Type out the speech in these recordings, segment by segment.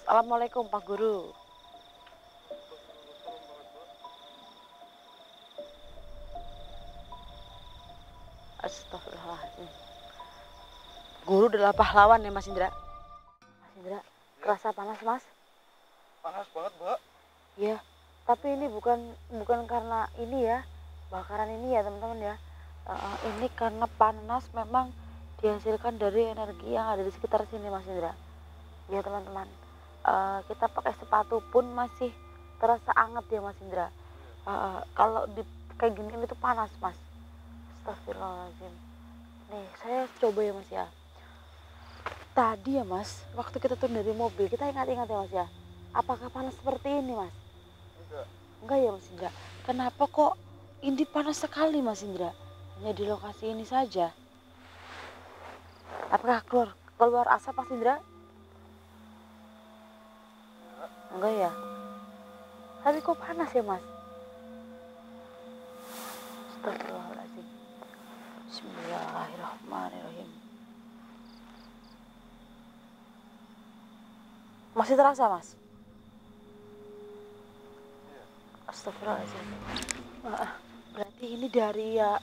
Assalamualaikum Pak Guru. Astagfirullahaladzim. Guru adalah pahlawan ya Mas Indra. Mas Indra, kerasa panas Mas? Panas banget, Mbak. Iya, tapi ini bukan karena ini ya, bakaran ini ya teman-teman ya. Ini karena panas memang dihasilkan dari energi yang ada di sekitar sini Mas Indra. Ya teman-teman, kita pakai sepatu pun masih terasa anget ya Mas Indra. Kalau di kayak gini ini tuh panas Mas. Astagfirullahaladzim. Nih saya coba ya Mas ya. Tadi ya Mas, waktu kita turun dari mobil kita ingat-ingat ya Mas ya. Apakah panas seperti ini Mas? Enggak ya Mas Indra. Kenapa kok ini panas sekali Mas Indra? Hanya di lokasi ini saja. Apakah keluar asap Mas Indra? Enggak ya. Tapi kok panas ya Mas? Astagfirullahaladzim. Bismillahirrahmanirrahim. Masih terasa Mas? Astagfirullahaladzim. Berarti ini dari ya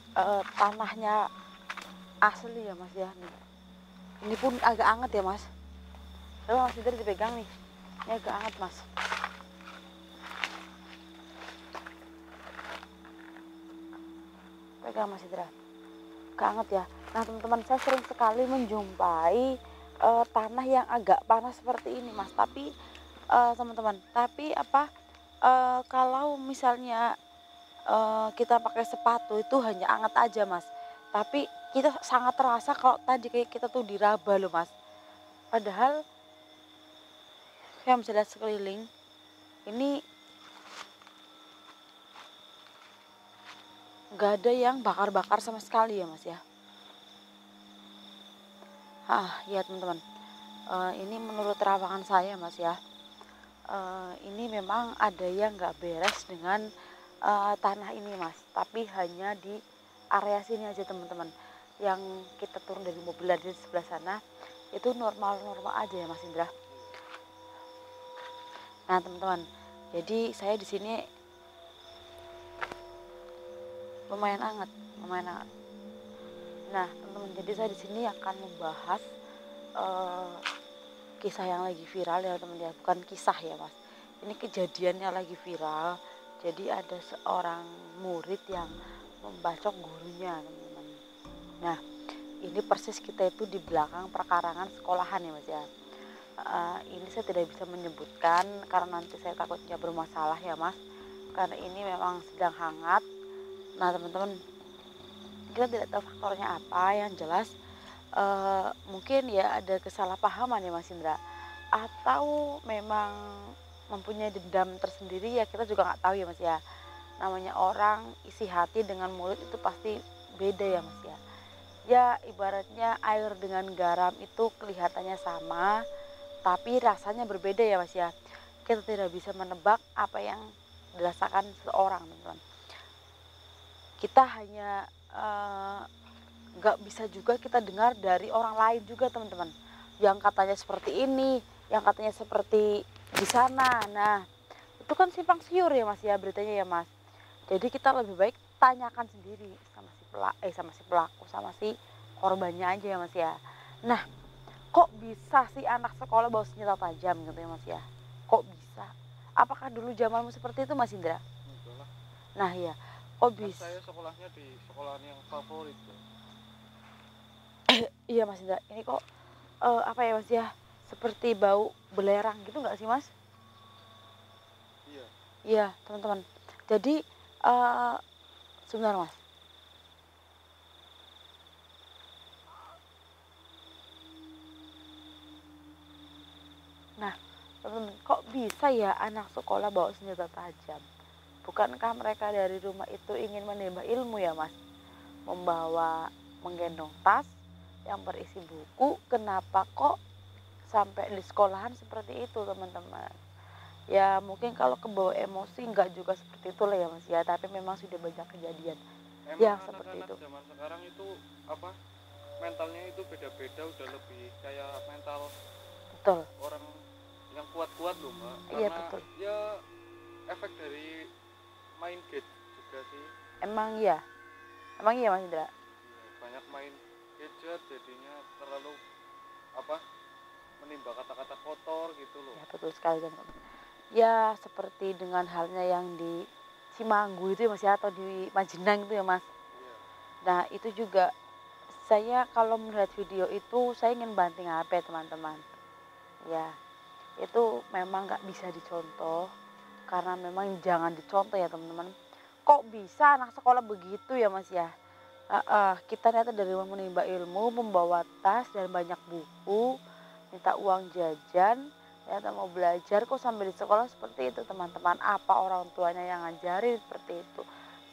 tanahnya asli ya Mas ya nih. Ini pun agak anget ya Mas. Coba Mas Indra dipegang nih. Ini agak anget Mas. Pegang Mas Indra. Agak anget ya. Nah teman-teman, saya sering sekali menjumpai tanah yang agak panas seperti ini Mas. Tapi teman-teman, kalau misalnya kita pakai sepatu itu hanya anget aja Mas. Tapi kita sangat terasa kalau tadi kayak kita tuh diraba loh Mas. Padahal saya bisa lihat sekeliling ini nggak ada yang bakar-bakar sama sekali ya Mas ya. Ya teman-teman, ini menurut terawangan saya Mas ya. Ini memang ada yang nggak beres dengan tanah ini Mas, tapi hanya di area sini aja teman-teman. Yang kita turun dari mobil di sebelah sana itu normal-normal aja ya Mas Indra. Nah teman-teman, jadi saya di sini lumayan hangat. Nah teman-teman, jadi saya di sini akan membahas kisah yang lagi viral ya teman ya, bukan kisah ya Mas. Ini kejadiannya lagi viral. Jadi ada seorang murid yang membacok gurunya teman-teman. Nah ini persis kita itu di belakang perkarangan sekolahan ya Mas ya. Ini saya tidak bisa menyebutkan karena nanti saya takutnya bermasalah ya Mas. Karena ini memang sedang hangat. Nah teman-teman, kita tidak tahu faktornya apa, yang jelas mungkin ya ada kesalahpahaman ya Mas Indra, atau memang mempunyai dendam tersendiri ya, kita juga nggak tahu ya Mas ya. Namanya orang isi hati dengan mulut itu pasti beda ya Mas ya. Ya ibaratnya air dengan garam itu kelihatannya sama tapi rasanya berbeda ya Mas ya. Kita tidak bisa menebak apa yang dirasakan seseorang teman-teman. Kita hanya nggak bisa juga kita dengar dari orang lain juga teman-teman, yang katanya seperti ini, yang katanya seperti di sana. Nah itu kan simpang siur ya Mas ya beritanya ya Mas. Jadi kita lebih baik tanyakan sendiri sama si pelaku sama si korbannya aja ya Mas ya. Nah kok bisa sih anak sekolah bawa senjata tajam gitu ya Mas ya? Kok bisa? Apakah dulu zamanmu seperti itu Mas Indra? Enggak lah. Nah ya, kok Kan bisa? saya sekolahnya di sekolahan yang favorit tuh. Iya Mas Indra, ini kok apa ya Mas ya? Seperti bau belerang gitu nggak sih Mas? Iya. Iya teman-teman. Jadi sebentar Mas. Nah teman-teman, kok bisa ya anak sekolah bawa senjata tajam? Bukankah mereka dari rumah itu ingin menimba ilmu ya Mas? Menggendong tas yang berisi buku, kenapa kok sampai di sekolahan seperti itu teman-teman? Ya mungkin kalau kebawa emosi enggak juga seperti itu lah ya Mas ya, tapi memang sudah banyak kejadian Emang ya seperti anak-anak itu. zaman sekarang itu apa? Mentalnya itu beda-beda, udah lebih kayak mental Betul. orang yang kuat kuat loh Mbak, Iya karena betul. ya efek dari main game juga sih. Emang iya Mas Indra. Ya, banyak main gadget jadinya terlalu apa menimba kata-kata kotor gitu loh. Ya betul sekali teman-teman. Ya seperti dengan halnya yang di Cimanggu itu ya Mas ya, atau di Majenang itu ya Mas. Iya. Nah itu juga saya kalau melihat video itu saya ingin banting HP teman-teman. Ya itu memang nggak bisa dicontoh karena memang jangan dicontoh ya teman-teman. Kok bisa anak sekolah begitu ya Mas ya? Kita ternyata dari menimba ilmu, membawa tas dan banyak buku, minta uang jajan, ternyata mau belajar kok sampai di sekolah seperti itu teman-teman. Apa orang tuanya yang ngajarin seperti itu?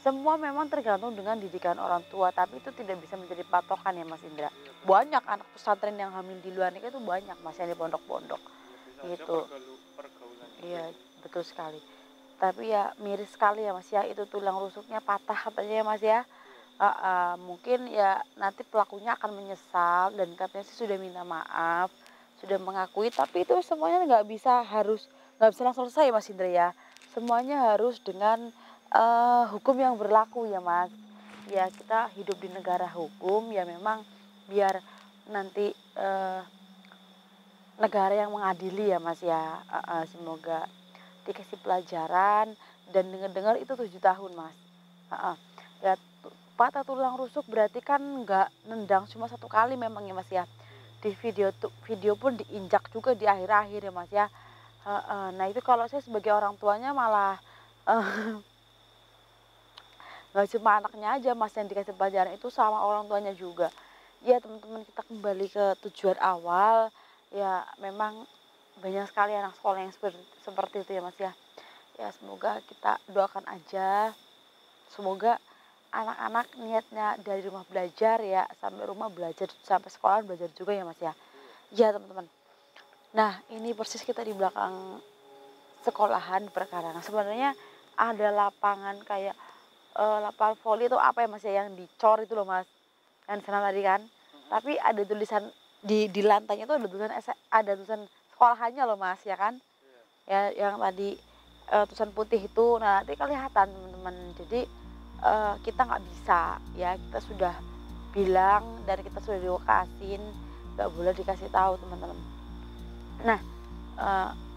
Semua memang tergantung dengan didikan orang tua, tapi itu tidak bisa menjadi patokan ya Mas Indra. Iya, betul. Banyak anak pesantren yang hamil di luar nikah itu banyak Mas yang di pondok-pondok Ya, bisa aja gitu. pergaulan juga Iya sih. betul sekali. Tapi ya miris sekali ya Mas ya, itu tulang rusuknya patah katanya ya Mas ya. Mungkin ya nanti pelakunya akan menyesal dan katanya sih sudah minta maaf, sudah mengakui, tapi itu semuanya nggak bisa langsung selesai Mas Indra ya. Semuanya harus dengan hukum yang berlaku ya Mas. Ya kita hidup di negara hukum ya, memang biar nanti negara yang mengadili ya Mas ya. Semoga dikasih pelajaran, dan dengar-dengar itu 7 tahun Mas. Ya patah tulang rusuk berarti kan nggak nendang cuma satu kali memang ya Mas ya. Di video pun diinjak juga di akhir-akhir ya Mas ya. Nah itu kalau saya sebagai orang tuanya malah nggak cuma anaknya aja Mas yang dikasih pelajaran, itu sama orang tuanya juga. Ya teman-teman, kita kembali ke tujuan awal. Ya memang banyak sekali anak sekolah yang seperti itu ya Mas ya. Ya semoga kita doakan aja, semoga anak-anak niatnya dari rumah belajar ya, sampai rumah belajar, sampai sekolah belajar juga ya Mas ya. Ya teman-teman. Nah ini persis kita di belakang sekolahan Perkarangan. Sebenarnya ada lapangan kayak lapangan voli itu apa ya Mas ya, yang dicor itu loh Mas, yang di sana tadi kan. Tapi ada tulisan di lantainya itu ada tulisan sekolahannya loh Mas ya kan. Ya yang tadi tulisan putih itu, nah nanti kelihatan teman-teman. Jadi kita nggak bisa ya, kita sudah bilang dan kita sudah diwakasin, nggak boleh dikasih tahu teman-teman. Nah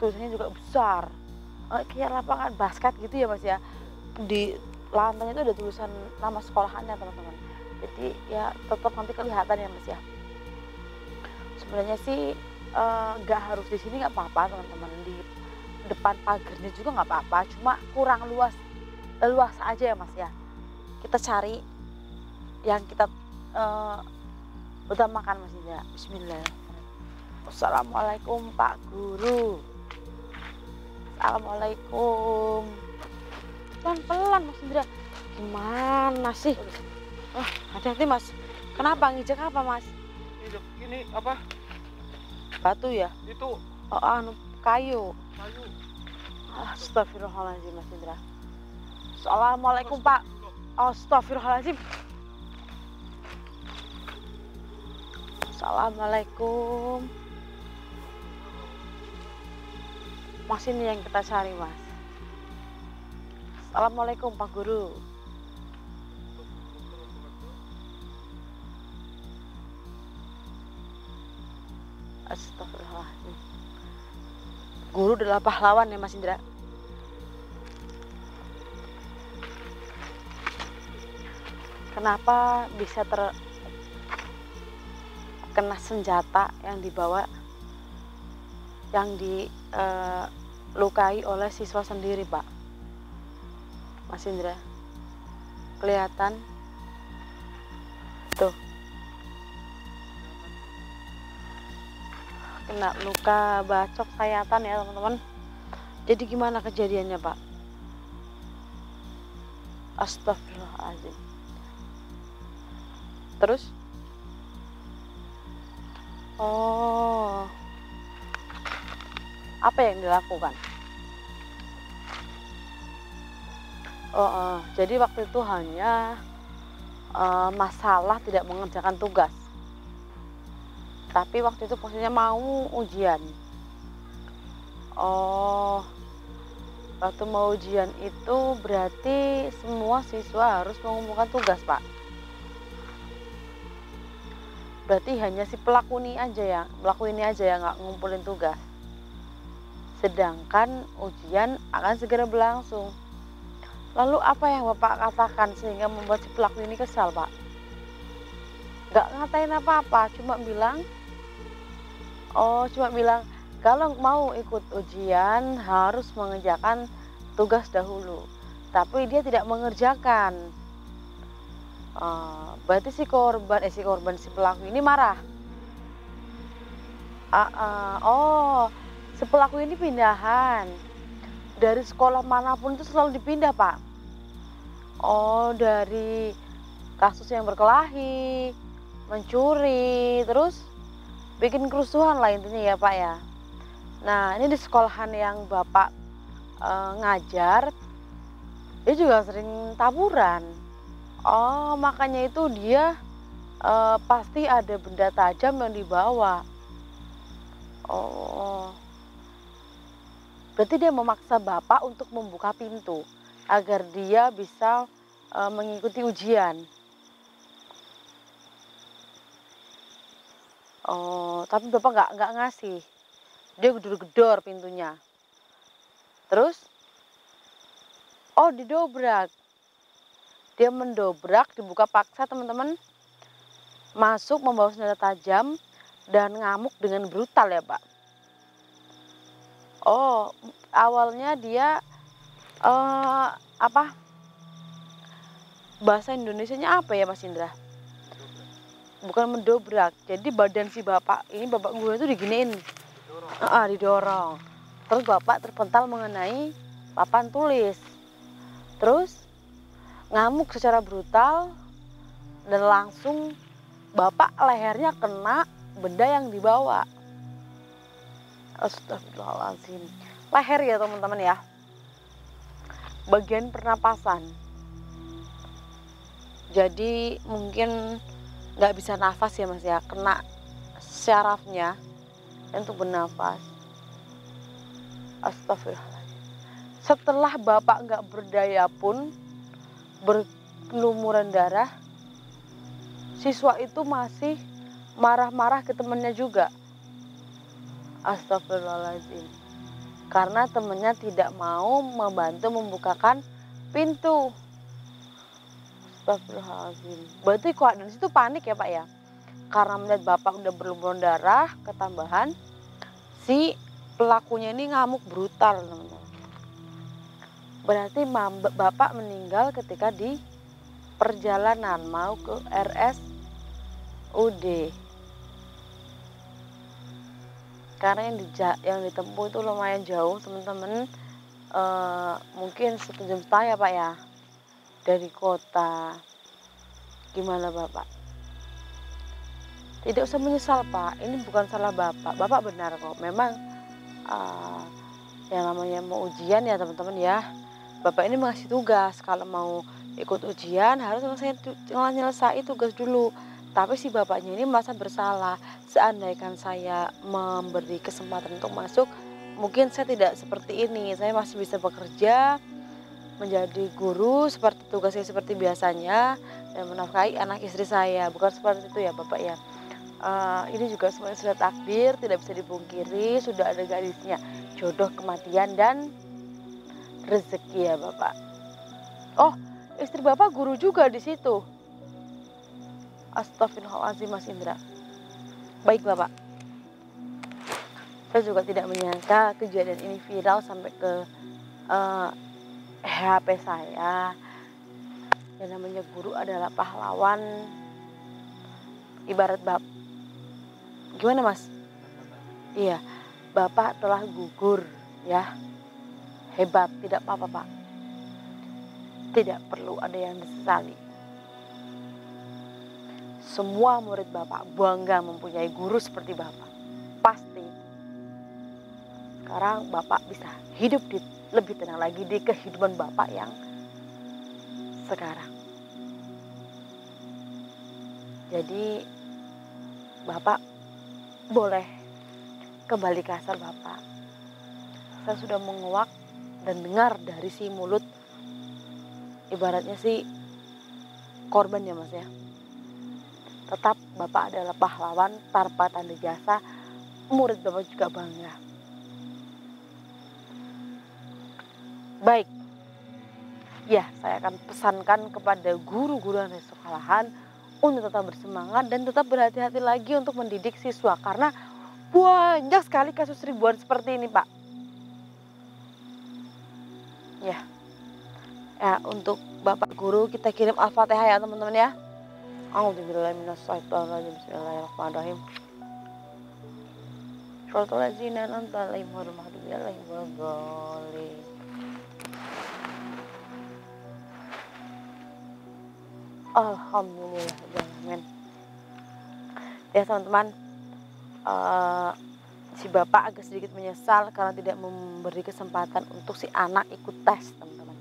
tulisannya juga besar, kayak lapangan basket gitu ya Mas ya. Di lantainya itu ada tulisan nama sekolahannya teman-teman. Jadi ya tetap nanti kelihatan ya Mas ya. Sebenarnya sih nggak harus di sini, nggak apa-apa teman-teman, di depan pagarnya juga nggak apa-apa, cuma kurang luas aja ya Mas ya. Kita cari yang kita utamakan Mas ya. Bismillah. Assalamualaikum Pak Guru. Assalamualaikum. Pelan-pelan Mas Indra. Gimana sih? Hati-hati Mas. Kenapa nginjek apa Mas? Ini apa? Batu ya? Itu Kayu. kayu. Astagfirullahaladzim Mas Indra. Assalamualaikum Pak. Astagfirullahaladzim. Assalamualaikum. Mas, ini yang kita cari Mas. Assalamualaikum Pak Guru. Astagfirullahaladzim. Guru adalah pahlawan ya Mas Indra. Kenapa bisa terkena senjata yang dibawa, yang dilukai oleh siswa sendiri Pak? Mas Indra, kelihatan tuh, kena luka bacok sayatan ya teman-teman. Jadi gimana kejadiannya Pak? Astagfirullahaladzim. Terus apa yang dilakukan? Jadi waktu itu hanya masalah tidak mengerjakan tugas. Tapi waktu itu posisinya mau ujian. Oh, waktu mau ujian itu berarti semua siswa harus mengumpulkan tugas, Pak? Berarti hanya si pelaku ini aja yang nggak ngumpulin tugas. Sedangkan ujian akan segera berlangsung. Lalu apa yang Bapak katakan sehingga membuat si pelaku ini kesal, Pak? Nggak ngatain apa-apa, cuma bilang kalau mau ikut ujian harus mengerjakan tugas dahulu. Tapi dia tidak mengerjakan. Berarti si pelaku ini marah. Oh, si pelaku ini pindahan. Dari sekolah manapun itu selalu dipindah, Pak. Oh, dari kasus yang berkelahi, mencuri, terus bikin kerusuhan lah intinya ya, Pak ya. Nah, ini di sekolahan yang Bapak ngajar, dia juga sering taburan. Oh, makanya itu dia pasti ada benda tajam yang dibawa. Oh, berarti dia memaksa Bapak untuk membuka pintu agar dia bisa mengikuti ujian. Oh, tapi Bapak nggak ngasih. Dia gedor-gedor pintunya. Terus, oh didobrak. Dia mendobrak, dibuka paksa teman-teman. Masuk membawa senjata tajam dan ngamuk dengan brutal ya, Pak. Oh, awalnya dia apa? Bahasa Indonesianya apa ya, Mas Indra? Bukan mendobrak. Jadi badan si bapak gue itu diginiin. Didorong. Terus Bapak terpental mengenai papan tulis. Terus ngamuk secara brutal dan langsung Bapak lehernya kena benda yang dibawa. Astagfirullahaladzim. Leher ya teman-teman ya. Bagian pernapasan. Jadi mungkin nggak bisa nafas ya Mas ya, kena syarafnya untuk bernafas. Astagfirullahaladzim. Setelah Bapak nggak berdaya pun, berlumuran darah, siswa itu masih marah-marah ke temannya juga. Astagfirullahaladzim. Karena temannya tidak mau membantu membukakan pintu. Astagfirullahaladzim. Berarti keadaan situ panik ya Pak ya. Karena melihat Bapak udah berlumuran darah, ketambahan si pelakunya ini ngamuk brutal teman-teman. Berarti Bapak meninggal ketika di perjalanan mau ke RSUD. Karena yang ditempuh itu lumayan jauh teman-teman. Mungkin 1,5 jam ya Pak ya dari kota. Gimana Bapak? Tidak usah menyesal Pak, ini bukan salah Bapak. Bapak benar kok, memang yang namanya mau ujian ya teman-teman ya, Bapak ini mengasih tugas kalau mau ikut ujian harus selesai tugas dulu. Tapi si bapaknya ini merasa bersalah. Seandainya saya memberi kesempatan untuk masuk, mungkin saya tidak seperti ini. Saya masih bisa bekerja, menjadi guru seperti tugas saya seperti biasanya dan menafkahi anak istri saya. Bukan seperti itu ya Bapak ya. Ini juga semuanya sudah takdir, tidak bisa dipungkiri, sudah ada garisnya, jodoh, kematian dan rezeki ya Bapak. Oh, istri Bapak guru juga di situ. Astagfirullahaladzim Mas Indra. Baik Bapak. Saya juga tidak menyangka kejadian ini viral sampai ke HP saya. Yang namanya guru adalah pahlawan. Ibarat Bapak. Gimana Mas? Iya, Bapak telah gugur ya. Hebat, tidak apa-apa Pak. Tidak perlu ada yang disesali. Semua murid Bapak bangga mempunyai guru seperti Bapak. Pasti. Sekarang Bapak bisa hidup lebih tenang lagi di kehidupan Bapak yang sekarang. Jadi Bapak boleh kembali ke asal Bapak. kita sudah menguak dan dengar dari si mulut ibaratnya si korban ya Mas ya. Tetap Bapak adalah pahlawan tanpa tanda jasa, murid Bapak juga bangga. Baik, ya saya akan pesankan kepada guru-guru yang ada di sekolahan untuk tetap bersemangat dan tetap berhati-hati lagi untuk mendidik siswa. Karena banyak sekali kasus ribuan seperti ini Pak. Ya, untuk Bapak Guru kita kirim Al-Fatihah ya teman-teman ya. A'udzubillahiminasyaitonirrajim. Bismillahirrahmanirrahim. Shiratal ladzina an'amta 'alaihim ghairil maghdubi 'alaihim waladdallin. Alhamdulillahirrahmanirrahim. Ya teman-teman, si Bapak agak sedikit menyesal karena tidak memberi kesempatan untuk si anak ikut tes teman-teman.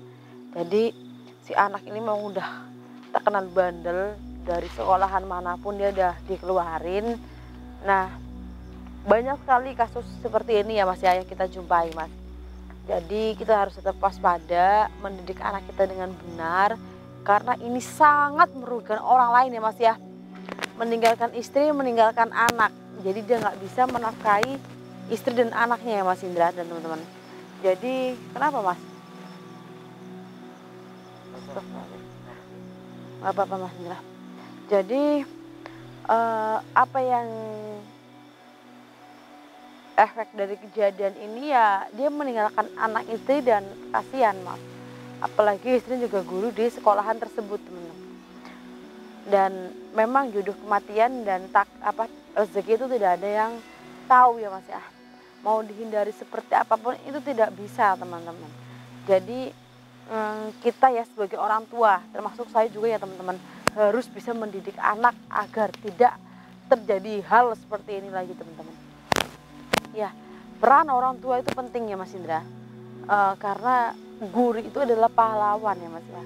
Jadi si anak ini mau udah terkenal bandel, dari sekolahan manapun dia udah dikeluarin. Nah, banyak sekali kasus seperti ini ya Mas ya yang kita jumpai Mas. Jadi kita harus tetap waspada, mendidik anak kita dengan benar, karena ini sangat merugikan orang lain ya Mas ya. Meninggalkan istri, meninggalkan anak, jadi dia nggak bisa menafkahi istri dan anaknya ya Mas Indra dan teman-teman. Jadi kenapa Mas? Nggak apa-apa Mas Indra. Jadi apa yang efek dari kejadian ini ya dia meninggalkan anak istri dan kasihan Mas. Apalagi istri juga guru di sekolahan tersebut teman-teman. Dan memang jodoh kematian dan rezeki itu tidak ada yang tahu ya Mas ya. Mau dihindari seperti apapun itu tidak bisa teman-teman. Jadi kita ya sebagai orang tua, termasuk saya juga ya teman-teman, harus bisa mendidik anak agar tidak terjadi hal seperti ini lagi teman-teman. Ya, peran orang tua itu penting ya Mas Indra, karena guru itu adalah pahlawan ya Mas ya.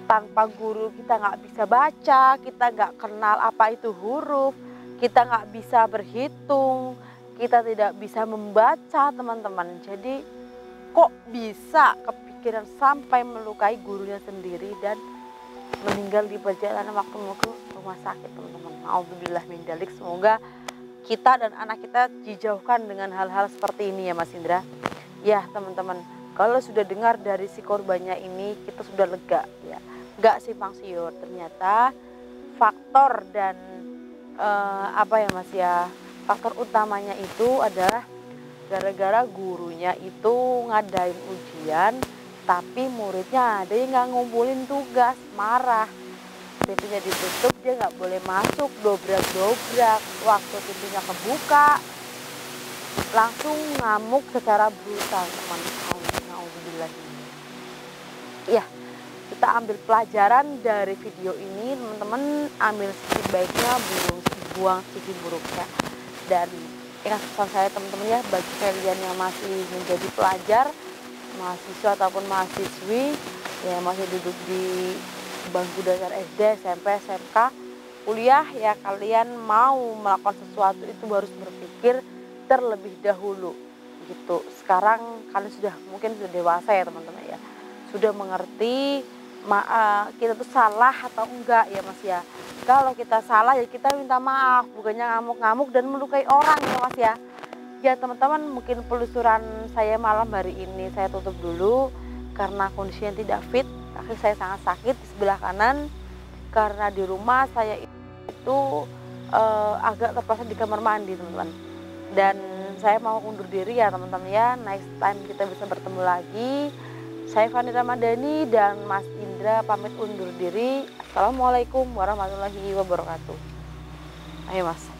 Tanpa guru kita nggak bisa baca, kita nggak kenal apa itu huruf, kita nggak bisa berhitung, kita tidak bisa membaca teman-teman. Jadi kok bisa kepikiran sampai melukai gurunya sendiri dan meninggal di perjalanan waktu menuju rumah sakit teman-teman. Alhamdulillah min dzalik. Semoga kita dan anak kita dijauhkan dengan hal-hal seperti ini ya Mas Indra. Ya teman-teman, kalau sudah dengar dari si korbannya ini kita sudah lega ya. Enggak simpang siur, ternyata faktor dan apa ya Mas ya, faktor utamanya itu adalah gara-gara gurunya itu ngadain ujian tapi muridnya ada yang nggak ngumpulin tugas, marah. Pintunya ditutup, dia nggak boleh masuk, dobrak-dobrak. Waktu pintunya kebuka langsung ngamuk secara brutal teman. Alhamdulillah. Ya, kita ambil pelajaran dari video ini teman-teman, ambil sisi baiknya, buang sisi buruknya. Dan ingat pesan saya teman-teman ya, bagi kalian yang masih menjadi pelajar, mahasiswa ataupun mahasiswi ya masih duduk di bangku dasar SD, SMP, SMK, kuliah ya, kalian mau melakukan sesuatu itu harus berpikir terlebih dahulu gitu. Sekarang kalian mungkin sudah dewasa ya teman-teman ya, sudah mengerti kita tuh salah atau enggak ya Mas ya. Kalau kita salah ya kita minta maaf, bukannya ngamuk-ngamuk dan melukai orang ya Mas ya. Ya teman-teman, mungkin penelusuran saya malam hari ini saya tutup dulu karena kondisinya tidak fit. Kaki saya sangat sakit di sebelah kanan karena di rumah saya itu agak terpaksa di kamar mandi teman-teman. Dan saya mau undur diri ya teman-teman ya. Next time kita bisa bertemu lagi. Saya Fani Ramadhani dan Mas Indra pamit undur diri. Assalamualaikum warahmatullahi wabarakatuh. Ayo Mas.